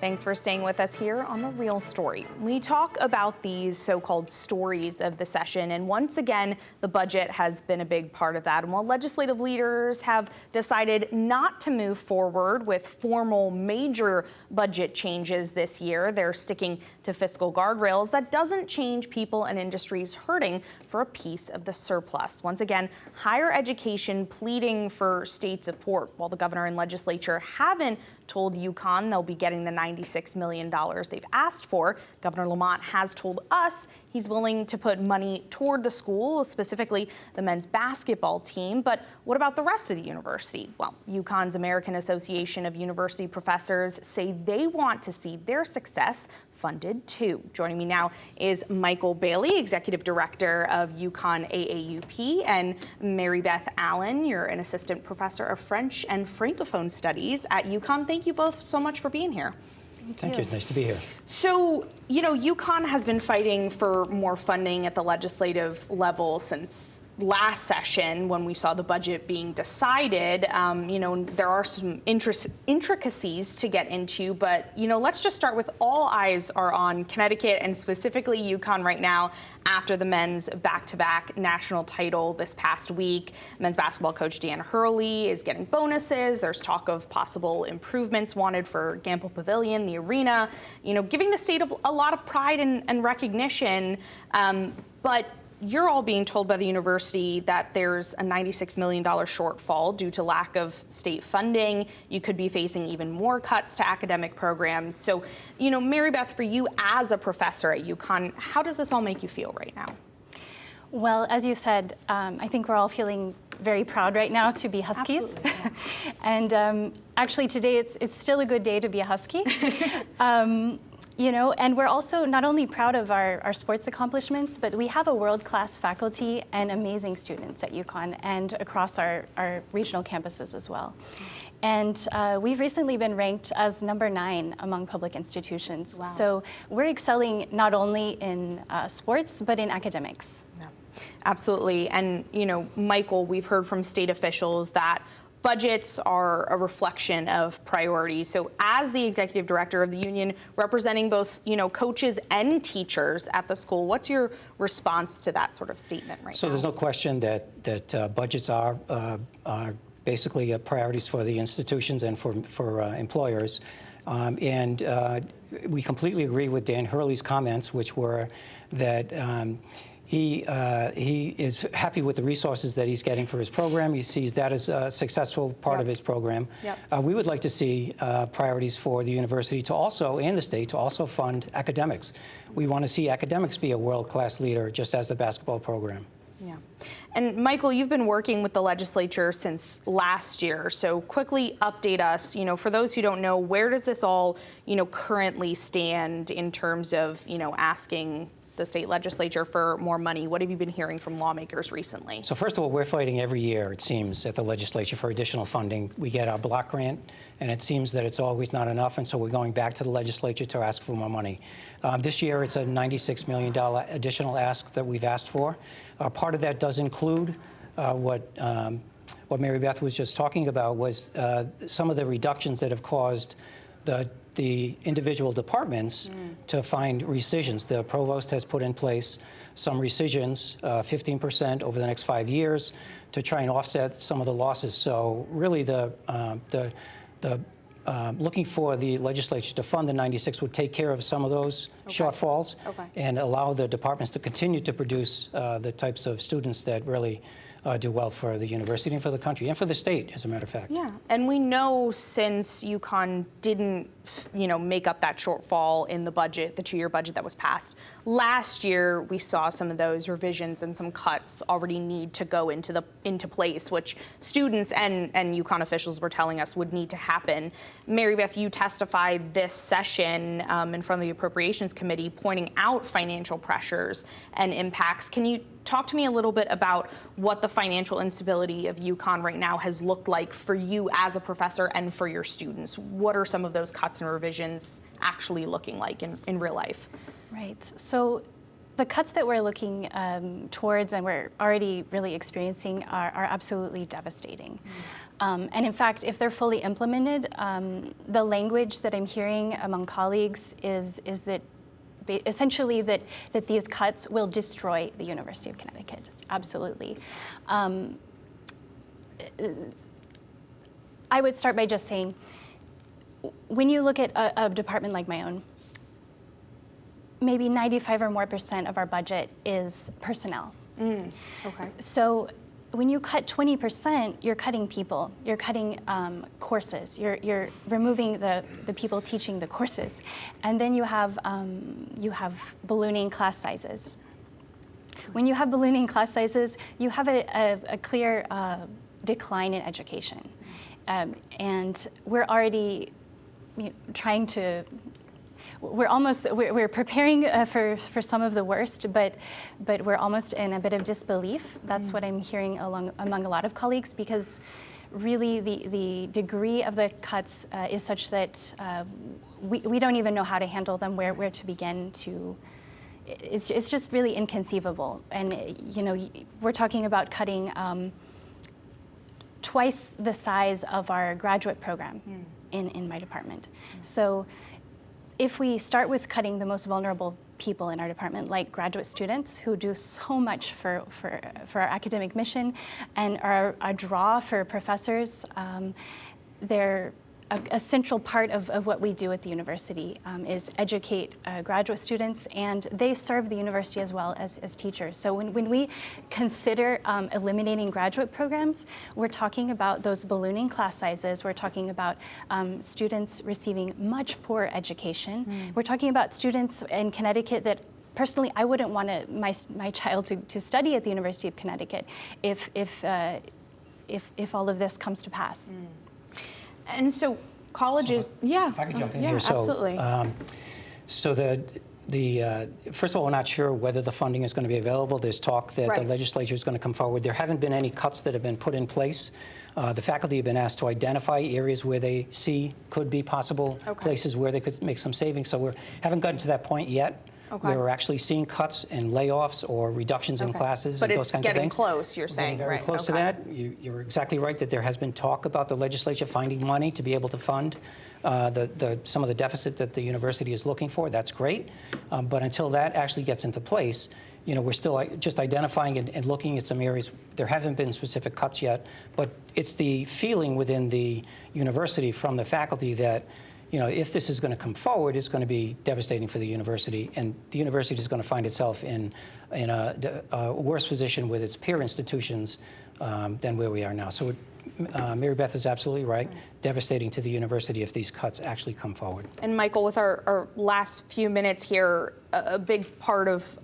Thanks for staying with us here on The Real Story. We talk about these so-called stories of the session, and once again, the budget has been a big part of that. And while legislative leaders have decided not to move forward with formal major budget changes this year, they're sticking to fiscal guardrails. That doesn't change people and industries hurting for a piece of the surplus. Once again, higher education pleading for state support, while the governor and legislature haven't told UConn they'll be getting the $96 million they've asked for. Governor Lamont has told us he's willing to put money toward the school, specifically the men's basketball team. But what about the rest of the university? Well, UConn's American Association of University Professors say they want to see their success funded too. Joining me now is Michael Bailey, Executive Director of UConn-AAUP, and Mary-Beth Allen, you're an Assistant Professor of French and Francophone Studies at UConn. Thank you both so much for being here. Thank you. It's nice to be here. So, UConn has been fighting for more funding at the legislative level since last session when we saw the budget being decided. There are some intricacies to get into, but, let's just start with all eyes are on Connecticut and specifically UConn right now after the men's back-to-back national title this past week. Men's basketball coach Dan Hurley is getting bonuses. There's talk of possible improvements wanted for Gamble Pavilion, the arena, giving the state a lot of pride and recognition, but you're all being told by the university that there's a $96 million shortfall due to lack of state funding. You could be facing even more cuts to academic programs. So, Mary-Beth, for you as a professor at UConn, how does this all make you feel right now? Well, as you said, I think we're all feeling very proud right now to be Huskies. And actually today it's still a good day to be a Husky. And we're also not only proud of our sports accomplishments, but we have a world-class faculty and amazing students at UConn and across our regional campuses as well. And we've recently been ranked as number 9 among public institutions. Wow. So we're excelling not only in sports, but in academics. Yeah. Absolutely. And, Michael, we've heard from state officials that budgets are a reflection of priorities. So as the executive director of the union representing both, coaches and teachers at the school, what's your response to that sort of statement right now? So there's no question that budgets are basically priorities for the institutions and for employers. We completely agree with Dan Hurley's comments, which were that he is happy with the resources that he's getting for his program. He sees that as a successful part of his program. Yep. We would like to see priorities for the university to also, and the state, to also fund academics. We want to see academics be a world-class leader, just as the basketball program. Yeah. And Michael, you've been working with the legislature since last year. So quickly update us, for those who don't know, where does this all, currently stand in terms of, asking the state legislature for more money? What have you been hearing from lawmakers recently? So first of all, we're fighting every year, it seems, at the legislature for additional funding. We get our block grant, and it seems that it's always not enough, and so we're going back to the legislature to ask for more money. This year, it's a $96 million additional ask that we've asked for. Part of that does include what Mary-Beth was just talking about, was some of the reductions that have caused the individual departments to find rescissions. The provost has put in place some rescissions, 15% over the next 5 years, to try and offset some of the losses. So really, looking for the legislature to fund the 96 would take care of some of those shortfalls and allow the departments to continue to produce the types of students that really do well for the university and for the country and for the state, as a matter of fact. Yeah, and we know since UConn didn't, make up that shortfall in the budget, the 2-year budget that was passed last year, we saw some of those revisions and some cuts already need to go into place, which students and UConn officials were telling us would need to happen. Mary-Beth, you testified this session in front of the Appropriations Committee, pointing out financial pressures and impacts. Can you talk to me a little bit about what the financial instability of UConn right now has looked like for you as a professor and for your students? What are some of those cuts and revisions actually looking like in real life? Right. So the cuts that we're looking towards and we're already really experiencing are absolutely devastating. And in fact, if they're fully implemented, the language that I'm hearing among colleagues is that essentially that these cuts will destroy the University of Connecticut. Absolutely. I would start by just saying, when you look at a department like my own, maybe 95% or more of our budget is personnel. Okay. So when you cut 20%, you're cutting people, you're cutting courses, you're removing the people teaching the courses. And then you have ballooning class sizes. When you have ballooning class sizes, you have a clear decline in education. And we're already trying to, we're preparing for some of the worst, but we're almost in a bit of disbelief. That's what I'm hearing among a lot of colleagues, because really the degree of the cuts is such that we don't even know how to handle them, where to begin to. It's just really inconceivable. And we're talking about cutting twice the size of our graduate program in my department. So if we start with cutting the most vulnerable people in our department, like graduate students who do so much for our academic mission and are a draw for professors, they're a central part of what we do at the university is educate graduate students, and they serve the university as well as teachers. So when we consider eliminating graduate programs, we're talking about those ballooning class sizes. We're talking about students receiving much poorer education. We're talking about students in Connecticut that personally I wouldn't want my child to study at the University of Connecticut if all of this comes to pass. And so colleges, If I could jump in here. So, absolutely. So first of all, we're not sure whether the funding is going to be available. There's talk that the legislature is going to come forward. There haven't been any cuts that have been put in place. The faculty have been asked to identify areas where they see could be possible places where they could make some savings. So we haven't gotten to that point yet. Where we're actually seeing cuts and layoffs or reductions in classes and those kinds of things. But it's getting close, you're saying, very close to that. You're exactly right that there has been talk about the legislature finding money to be able to fund some of the deficit that the university is looking for. That's great. But until that actually gets into place, we're still just identifying and looking at some areas. There haven't been specific cuts yet, but it's the feeling within the university from the faculty that if this is going to come forward, it's going to be devastating for the university, and the university is going to find itself in a worse position with its peer institutions than where we are now. So Mary-Beth is absolutely right. Devastating to the university if these cuts actually come forward. And Michael, with our last few minutes here, a big part of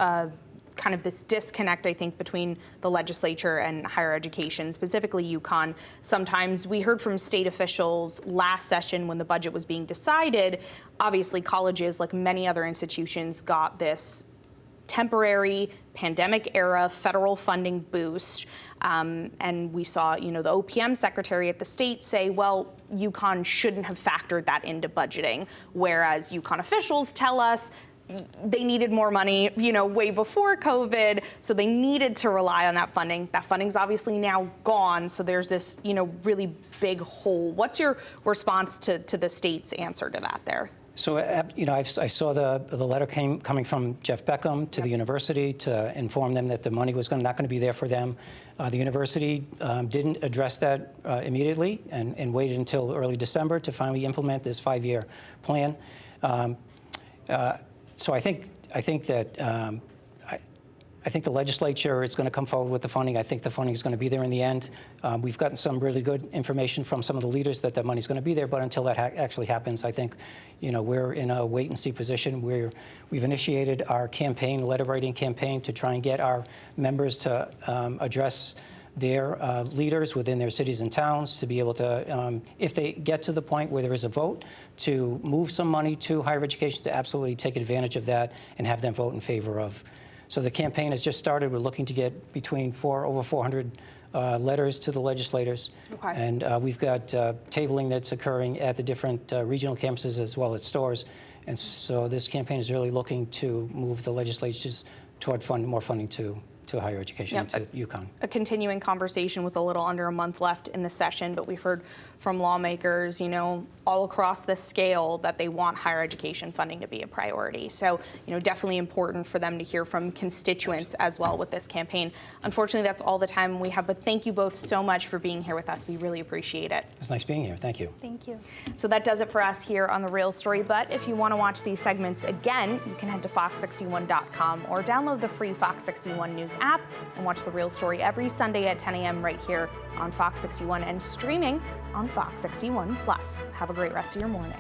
kind of this disconnect, I think, between the legislature and higher education, specifically UConn. Sometimes we heard from state officials last session when the budget was being decided. Obviously, colleges, like many other institutions, got this temporary pandemic-era federal funding boost. And we saw, the OPM secretary at the state say, well, UConn shouldn't have factored that into budgeting, whereas UConn officials tell us they needed more money, way before COVID, so they needed to rely on that funding. That funding's obviously now gone, so there's this, really big hole. What's your response to the state's answer to that there? So, I saw the letter coming from Jeff Beckham to the university to inform them that the money was not going to be there for them. The university didn't address that immediately and waited until early December to finally implement this 5-year plan. So I think that I think the legislature is going to come forward with the funding. I think the funding is going to be there in the end. We've gotten some really good information from some of the leaders that money is going to be there, but until that actually happens, I think, we're in a wait-and-see position where we've initiated our campaign, letter writing campaign, to try and get our members to address their leaders within their cities and towns to be able to, if they get to the point where there is a vote, to move some money to higher education, to absolutely take advantage of that and have them vote in favor of. So the campaign has just started. We're looking to get between over 400 letters to the legislators. And we've got tabling that's occurring at the different regional campuses as well as stores. And so this campaign is really looking to move the legislatures toward more funding to higher education and to UConn. A continuing conversation with a little under a month left in the session, but we've heard from lawmakers, all across the scale that they want higher education funding to be a priority. So, definitely important for them to hear from constituents as well with this campaign. Unfortunately, that's all the time we have, but thank you both so much for being here with us. We really appreciate it. It's nice being here. Thank you. Thank you. So that does it for us here on The Real Story, but if you want to watch these segments again, you can head to fox61.com or download the free Fox 61 News app and watch The Real Story every Sunday at 10 a.m. right here on Fox 61 and streaming on Fox 61 Plus. Have a great rest of your morning.